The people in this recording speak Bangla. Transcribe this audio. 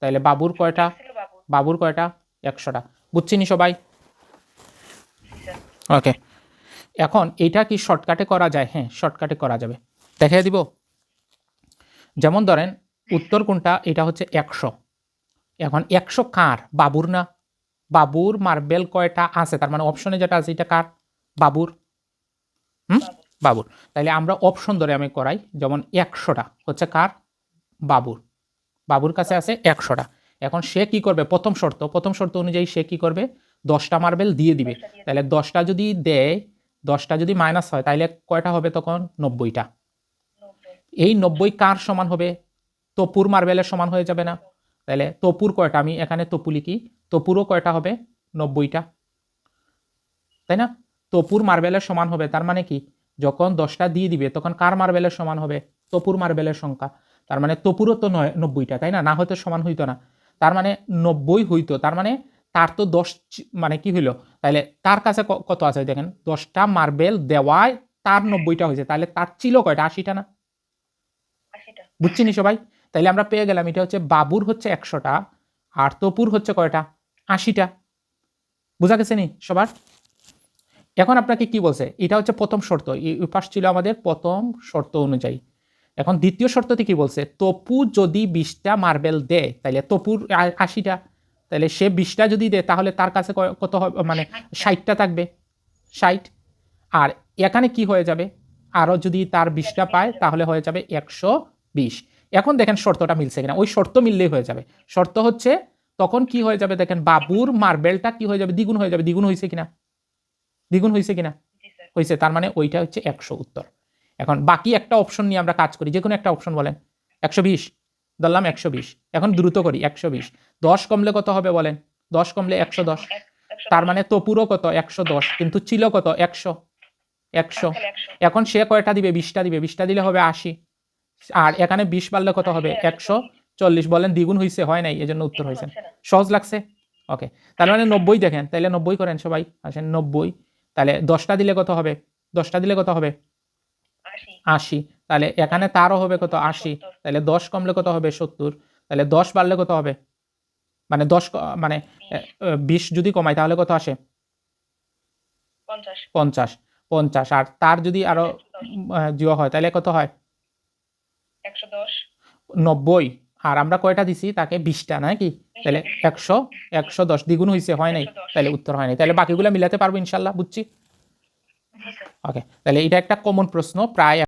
তাহলে বাবুর কয়টা? বাবুর কয়টা? 100টা। বুঝছিনি সবাই? ওকে, এখন এটা কি শর্টকাটে করা যায়? হ্যাঁ, শর্টকাটে করা যাবে। দেখিয়ে দিব। যেমন ধরেন উত্তর কোনটা? এটা হচ্ছে 100। এখন 100 কার? বাবুর না? বাবুর মার্বেল কয়টা আছে? তার মানে অপশনে যেটা আছে এটা কার? বাবুর। বাবুর। তাইলে আমরা অপশন ধরে আমি করাই। যেমন 100টা হচ্ছে কার? বাবুর। বাবুর কাছে আছে 100টা। এখন সে কি করবে? প্রথম শর্ত অনুযায়ী সে কি করবে? 10টা মার্বেল দিয়ে দিবে। তাহলে 10টা যদি দেয়, 10টা যদি মাইনাস হয় তাহলে কয়টা হবে তখন? 90টা। এই 90 কার সমান হবে? তপুর মার্বেলের সমান হয়ে যাবে না? তাহলে তপুর কয়টা? আমি এখানে তপু লিখি। তপুরও কয়টা হবে? 90টা, তাই না? তপুর মার্বেলের সমান হবে, তার মানে কি? যখন 10টা দিয়ে দিবে তখন কার মার্বেলের সমান হবে? তপুর মার্বেলের সংখ্যা। তার মানে তপুরও তো 90টা, তাই না? না হয়তো সমান হইতো না। তার মানে 90 হইতো, তার মানে তার তো 10 মানে কি হইলো? তাহলে তার কাছে কত আছে দেখেন, 10টা মার্বেল দেওয়ায় তার 90টা হয়েছে, তাহলে তার ছিল কয়টা? 80টা না? বুঝছিনি সবাই? তাইলে আমরা পেয়ে গেলাম এটা হচ্ছে বাবুর হচ্ছে 100টা আর তপুর হচ্ছে কয়টা? 80টা। বুঝা গেছে নি সবার? এখন আপনাকে কি বলছে? এটা হচ্ছে প্রথম শর্ত। এই পাশ ছিল আমাদের প্রথম শর্ত অনুযায়ী। এখন দ্বিতীয় শর্ততে কি বলছে? তপু যদি 20টা মার্বেল দেয় তাহলে তপুর 80টা। তাহলে সে 20টা যদি দেয় তাহলে তার কাছে কত হবে? মানে 60টা থাকবে। 60। আর এখানে কি হয়ে যাবে? আরও যদি তার 20টা পায় তাহলে হয়ে যাবে 120। এখন দেখেন শর্তটা মিলছে কিনা। ওই শর্ত মিললেই হয়ে যাবে। শর্ত হচ্ছে তখন কি হয়ে যাবে দেখেন, বাবুর মার্বেলটা কি হয়ে যাবে? দ্বিগুণ হয়ে যাবে। দ্বিগুণ হয়েছে কিনা? দ্বিগুণ হয়েছে কিনা? হয়েছে। তার মানে ওইটা হচ্ছে 100 উত্তর। এখন বাকি একটা অপশন নিয়ে আমরা কাজ করি। যে কোনো একটা অপশন বলেন। 120 ধরলাম। 120। এখন দ্রুত করি। 120 10 কমলে কত হবে বলেন? 10 কমলে 110। তার মানে তপুরও কত? 110, কিন্তু ছিল কত? 100। 100। এখন সে কয়টা দিবে? 20টা দিবে। 20টা দিলে হবে 80। আর এখানে 20 বাড়লে কত হবে? 140। বলেন দ্বিগুণ হয়েছে? হয় নাই, এজন্য উত্তর হয়েছে। সহজ লাগছে? ওকে, তার মানে 90 দেখেন। তাহলে 90 করেন সবাই, আসেন 90। তাহলে 10টা দিলে কত হবে? 10টা দিলে কত হবে? 80। তাহলে এখানে তারও হবে কত? 80। তাহলে 10 কমলে কত হবে? 70। তাহলে 10 বাড়লে কত হবে? মানে 10 মানে 20 যদি কমাই তাহলে কত আসে? 50। 50 আর তার যদি আরো জিও হয় তাহলে কত হয়? 90। আর আমরা কয়টা দিছি তাকে? 20টা নাকি? তাহলে 100 110 দ্বিগুণ হয়েছে? হয় নাই, তাহলে উত্তর হয় নাই। তাহলে বাকিগুলো মিলাতে পারবো ইনশাল্লাহ। বুঝছি? ওকে, তাহলে এটা একটা কমন প্রশ্ন প্রায়